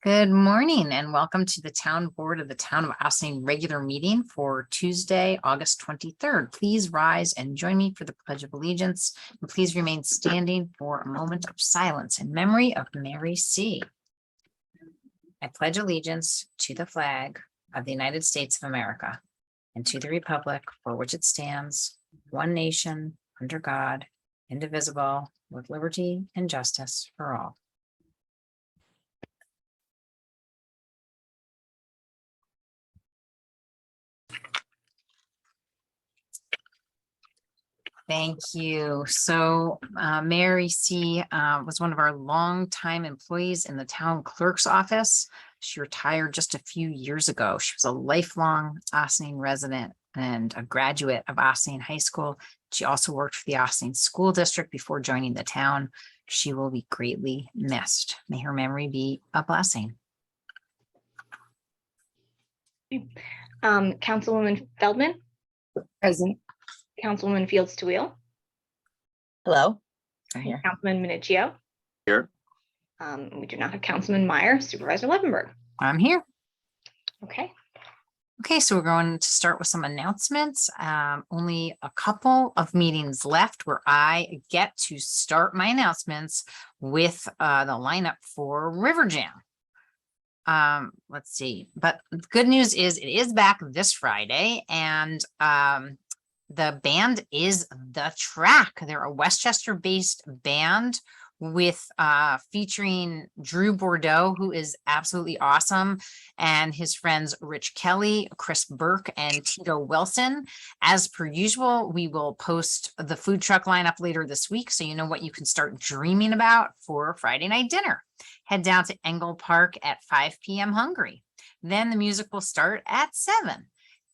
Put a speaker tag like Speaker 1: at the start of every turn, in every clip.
Speaker 1: Good morning and welcome to the Town Board of the Town of Ossining regular meeting for Tuesday, August 23rd. Please rise and join me for the Pledge of Allegiance, and please remain standing for a moment of silence in memory of Mary C. I pledge allegiance to the flag of the United States of America and to the republic for which it stands, one nation, under God, indivisible, with liberty and justice for all. Thank you. So Mary C. Was one of our longtime employees in the town clerk's office. She retired just a few years ago. She was a lifelong Ossining resident and a graduate of Ossining High School. She also worked for the Ossining School District before joining the town. She will be greatly missed. May her memory be a blessing.
Speaker 2: Councilwoman Feldman,
Speaker 3: Present.
Speaker 2: Councilwoman Fields to Wheel,
Speaker 3: Hello. I'm here.
Speaker 2: Councilman Minicchio.
Speaker 4: Here.
Speaker 2: We do not have Councilman Meyer, Supervisor Levenberg.
Speaker 1: I'm here.
Speaker 2: Okay.
Speaker 1: Okay, so we're going to start with some announcements. Only a couple of meetings left where I get to start my announcements with the lineup for River Jam. Let's see, but good news is it is back this Friday, and the band is The Track. They're a Westchester based band with featuring Drew Bordeaux, who is absolutely awesome, and his friends Rich Kelly, Chris Burke, and Tito Wilson. As per usual, we will post the food truck lineup later this week, so you know what you can start dreaming about for Friday night dinner. Head down to Engel Park at 5 p.m. hungry. Then the music will start at 7.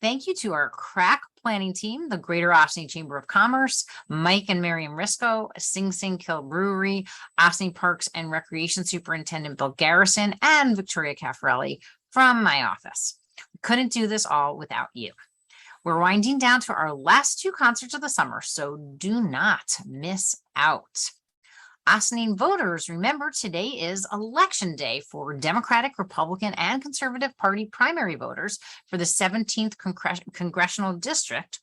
Speaker 1: Thank you to our crack planning team, the Greater Ossining Chamber of Commerce, Mike and Miriam Risco, Sing Sing Kill Brewery, Ossining Parks and Recreation Superintendent Bill Garrison, and Victoria Caffarelli from my office. We couldn't do this all without you. We're winding down to our last 2 concerts of the summer, so do not miss out. Ossining voters, remember today is election day for Democratic, Republican, and Conservative Party primary voters for the 17th Congressional District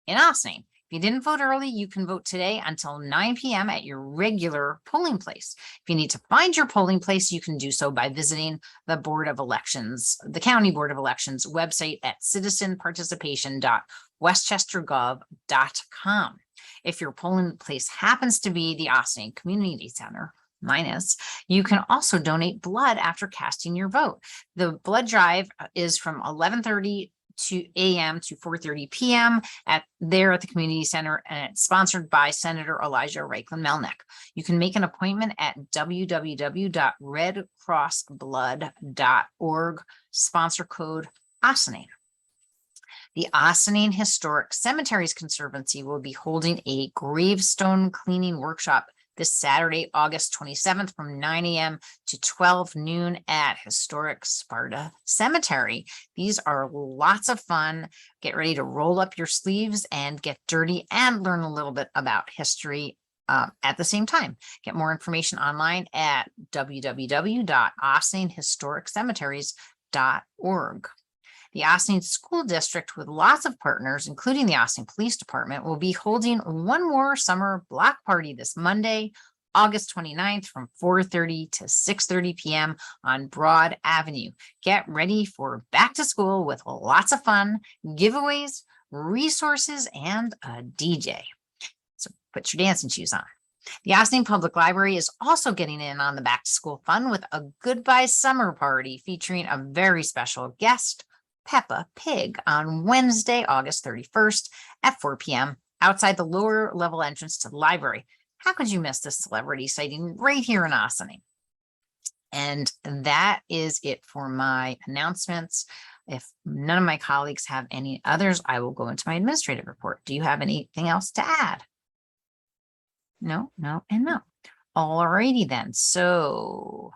Speaker 1: in Ossining. If you didn't vote early, you can vote today until 9 p.m. at your regular polling place. If you need to find your polling place, you can do so by visiting the Board of Elections, the County Board of Elections website at citizenparticipation.westchestergov.com. If your polling place happens to be the Ossining Community Center, you can also donate blood after casting your vote. The blood drive is from 11:30 a.m. to 4:30 p.m. there at the community center, and it's sponsored by Senator Elijah Reichlin Melnick. You can make an appointment at www.redcrossblood.org, sponsor code Ossining. The Ossining Historic Cemeteries Conservancy will be holding a gravestone cleaning workshop this Saturday, August 27th from 9 a.m. to 12 noon at Historic Sparta Cemetery. These are lots of fun. Get ready to roll up your sleeves and get dirty and learn a little bit about history at the same time. Get more information online at www.ossinghistoriccemeteries.org. The Ossining School District, with lots of partners, including the Ossining Police Department, will be holding one more summer block party this Monday, August 29th from 4:30 to 6:30 p.m. on Broad Avenue. Get ready for back to school with lots of fun, giveaways, resources, and a DJ. So put your dancing shoes on. The Ossining Public Library is also getting in on the back to school fun with a goodbye summer party featuring a very special guest, Peppa Pig, on Wednesday, August 31st at 4 p.m. outside the lower level entrance to the library. How could you miss this celebrity sighting right here in Ossining? And that is it for my announcements. If none of my colleagues have any others, I will go into my administrative report. Do you have anything else to add? No, no, and no. All righty then. So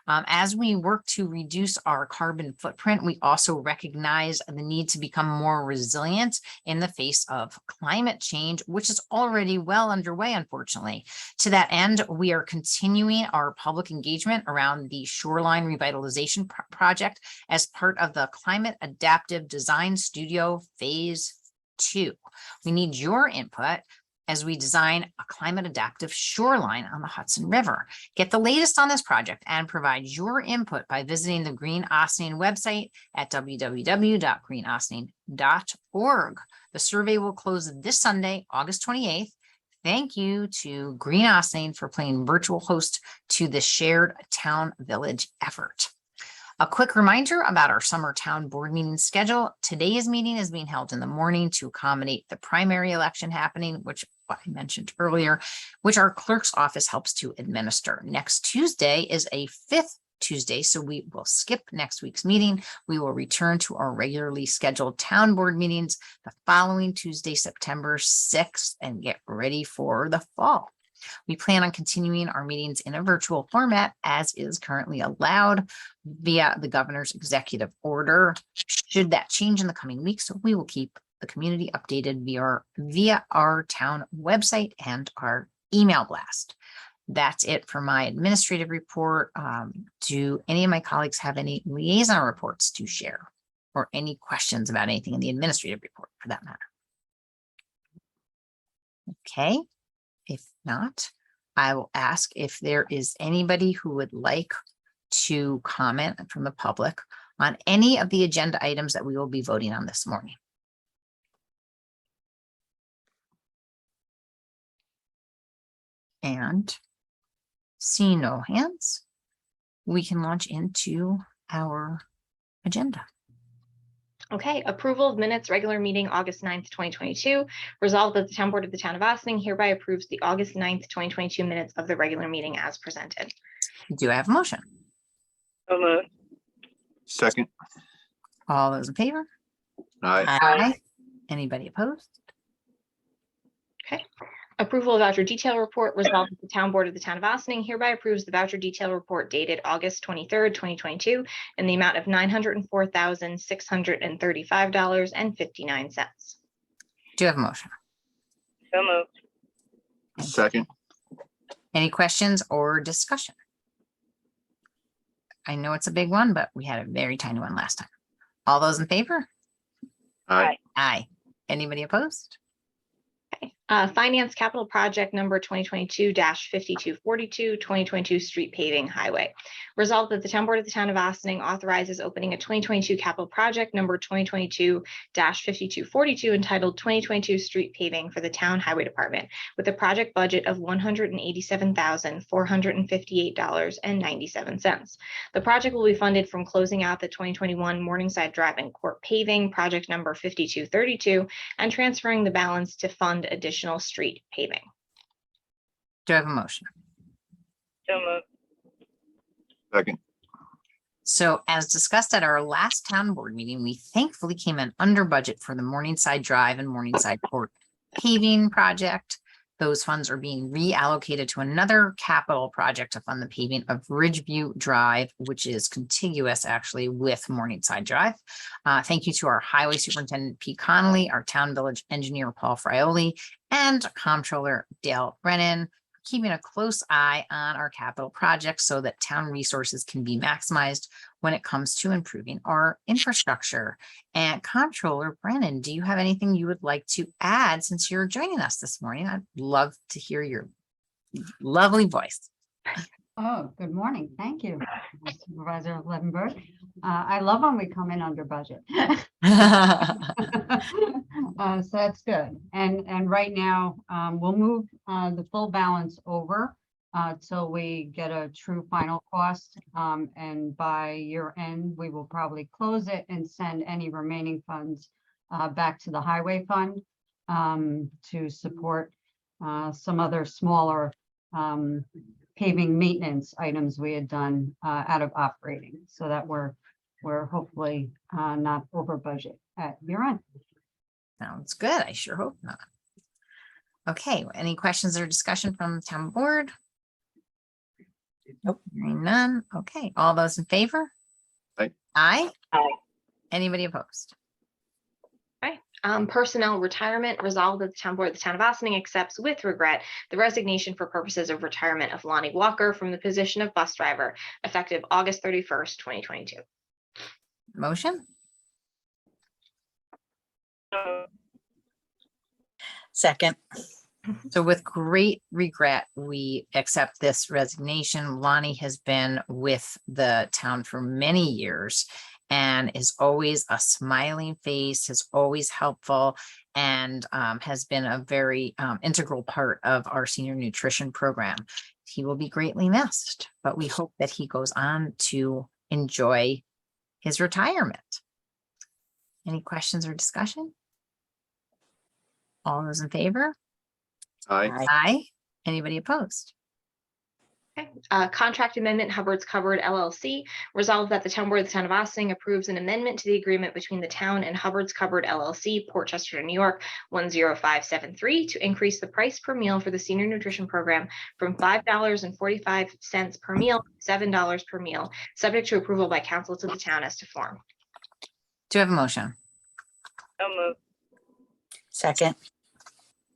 Speaker 1: As we work to reduce our carbon footprint, we also recognize the need to become more resilient in the face of climate change, which is already well underway, unfortunately. To that end, we are continuing our public engagement around the shoreline revitalization project as part of the Climate Adaptive Design Studio Phase 2. We need your input as we design a climate adaptive shoreline on the Hudson River. Get the latest on this project and provide your input by visiting the Green Ossining website at www.greenossining.org. The survey will close this Sunday, August 28th. Thank you to Green Ossining for playing virtual host to the Shared Town Village effort. A quick reminder about our summer town board meeting schedule. Today's meeting is being held in the morning to accommodate the primary election happening, which I mentioned earlier, which our clerk's office helps to administer. Next Tuesday is a 5th Tuesday, so we will skip next week's meeting. We will return to our regularly scheduled town board meetings the following Tuesday, September 6th, and get ready for the fall. We plan on continuing our meetings in a virtual format as is currently allowed via the governor's executive order. Should that change in the coming weeks, we will keep the community updated via our town website and our email blast. That's it for my administrative report. Do any of my colleagues have any liaison reports to share or any questions about anything in the administrative report for that matter? Okay. If not, I will ask if there is anybody who would like to comment from the public on any of the agenda items that we will be voting on this morning. And see no hands, we can launch into our agenda.
Speaker 2: Okay, approval of minutes, regular meeting, August 9th, 2022. Resolved that the town board of the town of Ossining hereby approves the August 9th, 2022 minutes of the regular meeting as presented.
Speaker 1: Do I have a motion?
Speaker 4: So moved.
Speaker 5: Second.
Speaker 1: All those in favor?
Speaker 5: Aye.
Speaker 1: Aye. Anybody opposed?
Speaker 2: Okay. Approval of voucher detail report. Resolved that the town board of the town of Ossining hereby approves the voucher detail report dated August 23rd, 2022 in the amount of $904,635.59.
Speaker 1: Do you have a motion?
Speaker 4: So moved.
Speaker 5: Second.
Speaker 1: Any questions or discussion? I know it's a big one, but we had a very tiny one last time. All those in favor?
Speaker 5: Aye.
Speaker 1: Aye. Anybody opposed?
Speaker 2: Okay. Finance capital project number 2022-5242, 2022 street paving highway. Resolved that the town board of the town of Ossining authorizes opening a 2022 capital project number 2022-5242 entitled 2022 street paving for the town highway department with a project budget of $187,458.97. The project will be funded from closing out the 2021 Morningside Drive and Court paving project number 5232 and transferring the balance to fund additional street paving.
Speaker 1: Do I have a motion?
Speaker 4: So moved.
Speaker 5: Second.
Speaker 1: So as discussed at our last town board meeting, we thankfully came in under budget for the Morningside Drive and Morningside Court paving project. Those funds are being reallocated to another capital project to fund the paving of Ridgeview Drive, which is contiguous actually with Morningside Drive. Thank you to our Highway Superintendent Pete Connolly, our Town Village Engineer Paul Frioli, and Comptroller Dale Brennan, keeping a close eye on our capital projects so that town resources can be maximized when it comes to improving our infrastructure. And Comptroller Brennan, do you have anything you would like to add since you're joining us this morning? I'd love to hear your lovely voice.
Speaker 6: Oh, good morning. Thank you, Supervisor Levenberg. I love when we come in under budget. So that's good. And right now, we'll move the full balance over till we get a true final cost. And by year end, we will probably close it and send any remaining funds back to the highway fund to support some other smaller paving maintenance items we had done out of operating, so that we're hopefully not over budget at year end.
Speaker 1: Sounds good. I sure hope not. Okay, any questions or discussion from the town board?
Speaker 3: Nope.
Speaker 1: Hearing none. Okay, all those in favor?
Speaker 5: Aye.
Speaker 1: Aye.
Speaker 4: Aye.
Speaker 1: Anybody opposed?
Speaker 2: Personnel retirement, resolved that the town board of the town of Austining accepts with regret the resignation for purposes of retirement of Lonnie Walker from the position of bus driver effective August 31st, 2022.
Speaker 1: Motion?
Speaker 4: So moved.
Speaker 3: Second.
Speaker 1: So with great regret, we accept this resignation. Lonnie has been with the town for many years and is always a smiling face, is always helpful, and has been a very integral part of our senior nutrition program. He will be greatly missed, but we hope that he goes on to enjoy his retirement. Any questions or discussion? All those in favor?
Speaker 5: Aye.
Speaker 1: Aye. Anybody opposed?
Speaker 2: Okay. Contract amendment, Hubbard's Cupboard LLC. Resolved that the town board of the town of Austining approves an amendment to the agreement between the town and Hubbard's Cupboard LLC, Portchester, New York, 10573, to increase the price per meal for the senior nutrition program from $5.45 per meal to $7 per meal, subject to approval by council to the town as to form.
Speaker 1: Do you have a motion?
Speaker 4: So moved.
Speaker 3: Second.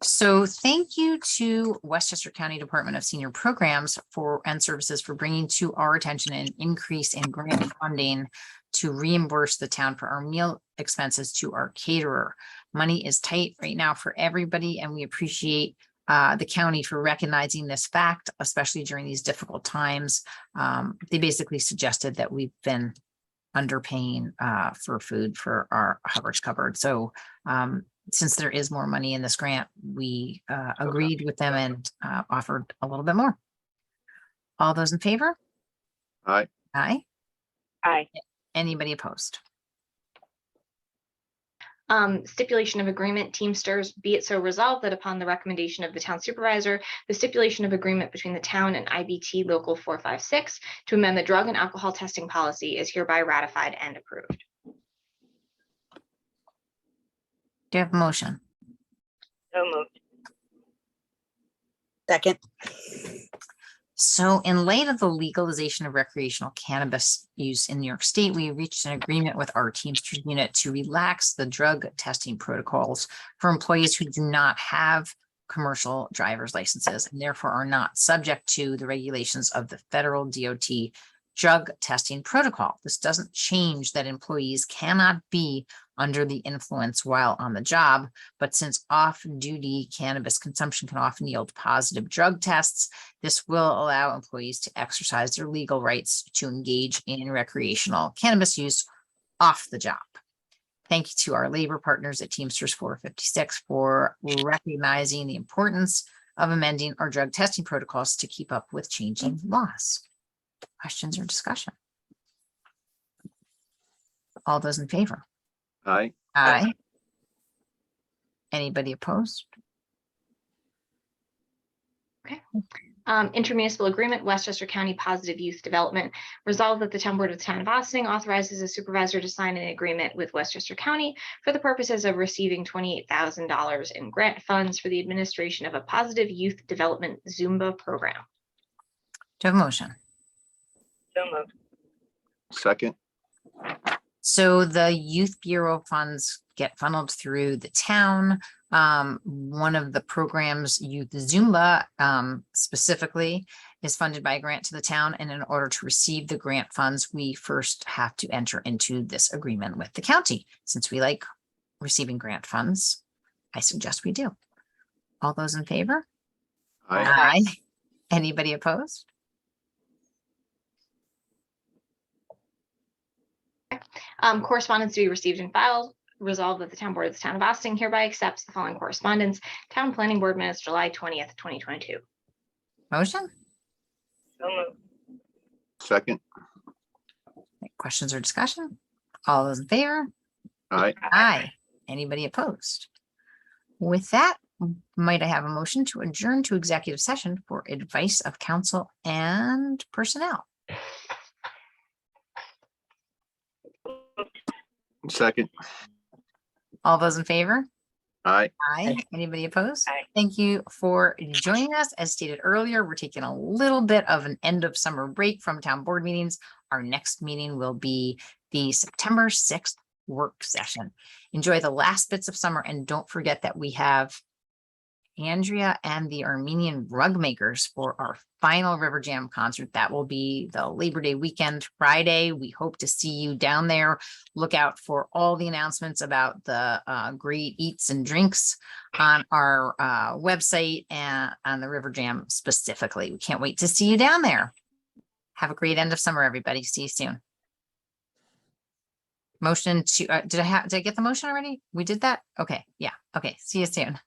Speaker 1: So thank you to Westchester County Department of Senior Programs and Services for bringing to our attention an increase in grant funding to reimburse the town for our meal expenses to our caterer. Money is tight right now for everybody, and we appreciate the county for recognizing this fact, especially during these difficult times. They basically suggested that we've been underpaying for food for our Hubbard's Cupboard. So since there is more money in this grant, we agreed with them and offered a little bit more. All those in favor?
Speaker 5: Aye.
Speaker 1: Aye.
Speaker 4: Aye.
Speaker 1: Anybody opposed?
Speaker 2: Stipulation of agreement, Teamsters, be it so resolved that upon the recommendation of the town supervisor, the stipulation of agreement between the town and IBT Local 456 to amend the drug and alcohol testing policy is hereby ratified and approved.
Speaker 1: Do you have a motion?
Speaker 4: So moved.
Speaker 3: Second.
Speaker 1: So in light of the legalization of recreational cannabis use in New York State, we reached an agreement with our Teamsters unit to relax the drug testing protocols for employees who do not have commercial driver's licenses and therefore are not subject to the regulations of the federal DOT drug testing protocol. This doesn't change that employees cannot be under the influence while on the job, but since off-duty cannabis consumption can often yield positive drug tests, this will allow employees to exercise their legal rights to engage in recreational cannabis use off the job. Thank you to our labor partners at Teamsters 456 for recognizing the importance of amending our drug testing protocols to keep up with changing laws. Questions or discussion? All those in favor?
Speaker 5: Aye.
Speaker 1: Aye. Anybody opposed?
Speaker 2: Intermunicipal agreement, Westchester County Positive Youth Development. Resolved that the town board of the town of Austining authorizes a supervisor to sign an agreement with Westchester County for the purposes of receiving $28,000 in grant funds for the administration of a positive youth development Zumba program.
Speaker 1: Do you have a motion?
Speaker 4: So moved.
Speaker 5: Second.
Speaker 1: So the Youth Bureau funds get funneled through the town. One of the programs, Youth Zumba, specifically, is funded by a grant to the town. And in order to receive the grant funds, we first have to enter into this agreement with the county. Since we like receiving grant funds, I suggest we do. All those in favor?
Speaker 5: Aye.
Speaker 1: Anybody opposed?
Speaker 2: Correspondence to be received and filed. Resolved that the town board of the town of Austining hereby accepts the following correspondence. Town Planning Board minutes, July 20th, 2022.
Speaker 1: Motion?
Speaker 4: So moved.
Speaker 5: Second.
Speaker 1: Questions or discussion? All those in favor?
Speaker 5: Aye.
Speaker 1: Aye. Anybody opposed? With that, might I have a motion to adjourn to executive session for advice of counsel and personnel?
Speaker 5: Second.
Speaker 1: All those in favor?
Speaker 5: Aye.
Speaker 1: Aye. Anybody opposed?
Speaker 4: Aye.
Speaker 1: Thank you for joining us. As stated earlier, we're taking a little bit of an end of summer break from town board meetings. Our next meeting will be the September 6th work session. Enjoy the last bits of summer and don't forget that we have Andrea and the Armenian Rug Makers for our final River Jam concert. That will be the Labor Day weekend, Friday. We hope to see you down there. Look out for all the announcements about the great eats and drinks on our website and on the River Jam specifically. We can't wait to see you down there. Have a great end of summer, everybody. See you soon. Motion to, did I get the motion already? We did that? Okay, yeah. Okay, see you soon.